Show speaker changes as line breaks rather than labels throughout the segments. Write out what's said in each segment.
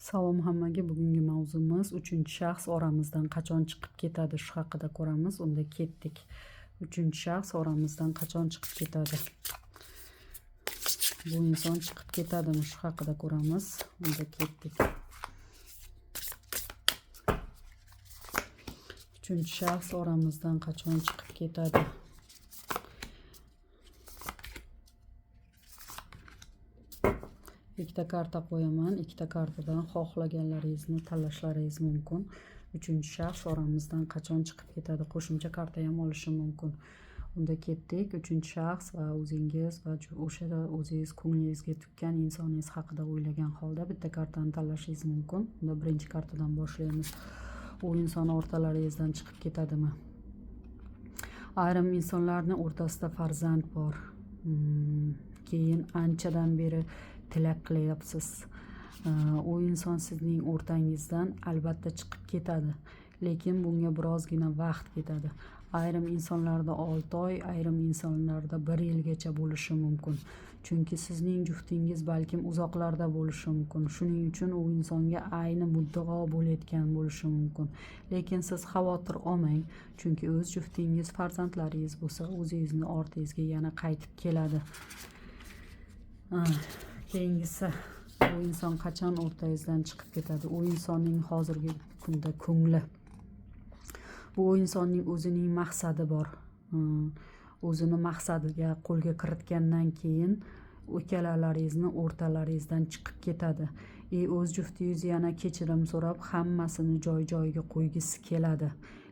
Salom hammaga. Bugungi mavzumiz 3-shaxs oramizdan qachon chiqib ketadi shu haqida ko'ramiz. Unda ketdik. 3-shaxs oramizdan qachon chiqib ketadi? Bu inson chiqib ketadimi shu haqida ko'ramiz. Unda ketdik. 3-shaxs oramizdan qachon chiqib ketadi? Ikkita karta qo'yaman. Ikkita kartadan xohlaganlaringizni tanlashlaringiz mumkin. 3-shaxs oramizdan qachon chiqib ketadi? Qo'shimcha karta ham olishim mumkin. Unda ketdik. 3-shaxs va o'zingiz va o'sha o'zingiz ko'nglingizga tukkan insoningiz haqida o'ylagan holda bitta kartani tanlashingiz mumkin. Unda birinchi kartadan boshlaymiz. U inson o'rtalaringizdan chiqib ketadimi? Ayrim insonlarning o'rtasida farzand bor. Keyin anchadan beri tilak qilyapsiz. U inson sizning o'rtangizdan albatta chiqib ketadi, lekin bunga birozgina vaqt ketadi. Ayrim insonlarda 6 oy, ayrim insonlarda 1 yilgacha bo'lishi mumkin. Chunki sizning juftingiz balkim uzoqlarda bo'lishi mumkin. Shuning uchun u insonga ayni muddao bo'layotgan bo'lishi mumkin. Lekin siz xavotir olmang, chunki o'z juftingiz, farzandlaringiz bo'lsa, o'zingizni ortingizga yana qaytib keladi. Keyingisi, bu inson qachon o'rtangizdan chiqib ketadi? U insonning hozirgi kunda ko'ngli. Bu insonning o'zining maqsadi bor. O'zini maqsadiga qo'lga kiritgandan keyin ikkalalaringizni o'rtalaringizdan chiqib ketadi. O'z juftingiz yana kechirim so'rab hammasini joy-joyiga qo'ygisi keladi.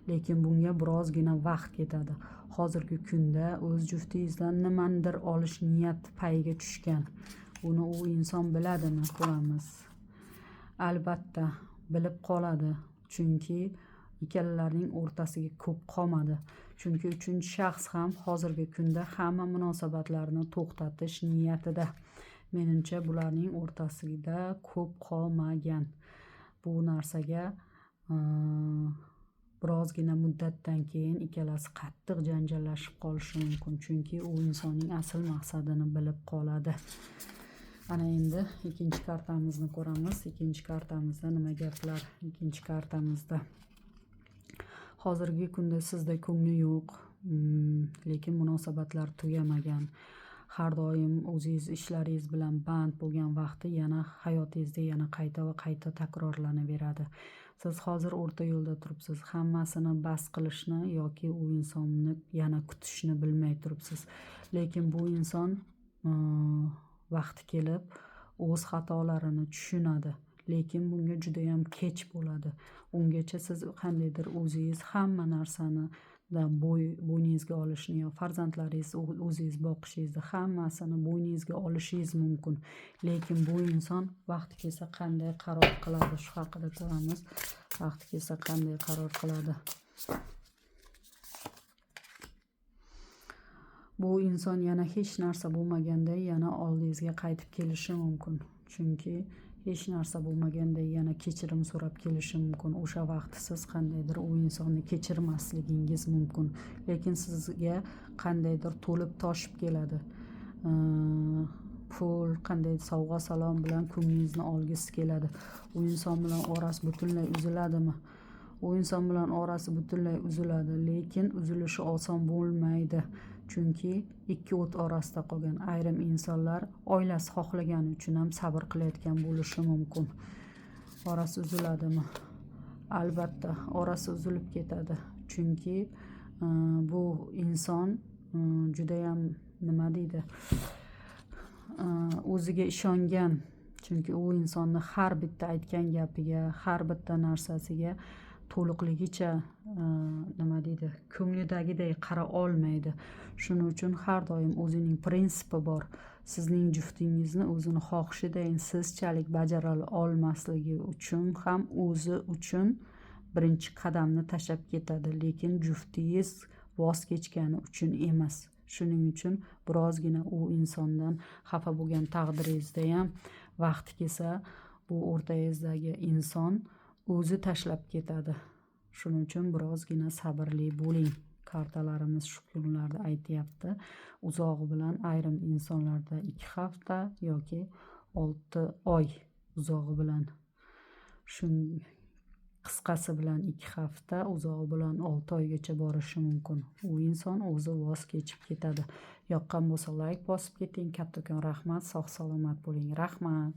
Lekin bunga birozgina vaqt ketadi. Hozirgi kunda o'z juftingizdan nimanidir olish niyat payiga tushgan. Buni u inson biladimi? Ko'ramiz. Albatta bilib qoladi, chunki ikkalalarining o'rtasiga ko'p qolmadi. Chunki 3-shaxs ham hozirgi kunda hamma munosabatlarni to'xtatish niyatida. Menimcha bularning o'rtasida ko'p qolmagan. Bu narsaga birozgina muddatdan keyin ikkalasi qattiq janjallashib qolishi mumkin, chunki u insonning asl maqsadini bilib qoladi. Ana endi ikkinchi kartamizni ko'ramiz. Ikkinchi kartamizda nima gaplar? Ikkinchi kartamizda hozirgi kunda sizda ko'ngli yo'q, lekin munosabatlar tugamagan. Har doim o'zingiz ishlaringiz bilan band bo'lgan vaqti yana hayotingizda yana qayta va qayta takrorlanaveradi. Siz hozir o'rta yo'lda turibsiz. Hammasini bas qilishni yoki u insonni yana kutishni bilmay turibsiz. Lekin bu inson vaqti kelib o'z xatolarini tushunadi, lekin bunga juda ham kech bo'ladi. Ungacha siz qandaydir o'zingiz hamma narsani bo'yningizga olishni yo farzandlaringizni o'zingiz boqishingizni hammasini bo'yningizga olishingiz mumkin. Lekin bu inson vaqti kelsa qanday qaror qiladi shu haqida ko'ramiz. Vaqti kelsa qanday qaror qiladi? Bu inson yana hech narsa bo'lmaganday yana oldingizga qaytib kelishi mumkin. Chunki hech narsa bo'lmaganday yana kechirim so'rab kelishi mumkin. O'sha vaqt siz qandaydir u insonni kechirmasligingiz mumkin. Lekin sizga qandaydir to'lib toshib keladi. Pul, qanday sovg'a salom bilan ko'nglingizni olgisi keladi. U inson bilan orasi butunlay uziladimi? U inson bilan orasi butunlay uziladi, lekin uzilishi oson bo'lmaydi. Chunki ikki o't orasida qolgan. Ayrim insonlar oilasi xohlagani uchun ham sabr qilayotgan bo'lishi mumkin. Orasi uziladimi? Albatta, orasi uzilib ketadi. Chunki bu inson juda ham nima deydi? O'ziga ishongan. Chunki u insonni har bitta aytgan gapiga, har bitta narsasiga to'liqligicha nima deydi? Ko'nglidagiday qara olmaydi. Shuning uchun har doim o'zining prinsipi bor. Sizning juftingizni o'zini xohishidayin sizchalik bajara olmasligi uchun ham o'zi uchun birinchi qadamni tashlab ketadi, lekin juftingiz voz kechgani uchun emas. Shuning uchun birozgina u insondan xafa bo'lgan taqdiringizda ham vaqti kelsa bu o'rtangizdagi inson o'zi tashlab ketadi. Shuning uchun birozgina sabrli bo'ling. Kartalarimiz shu kunlarda aytyapti. Uzog'i bilan ayrim insonlarda 2 hafta yoki 6 oy uzog'i bilan Shun qisqasi bilan 2 hafta, uzog'i bilan 6 oygacha borishi mumkin. U inson o'zi voz kechib ketadi. Yoqqan bo'lsa like bosib keting. Kattakon rahmat, sog' salomat bo'ling. Rahmat.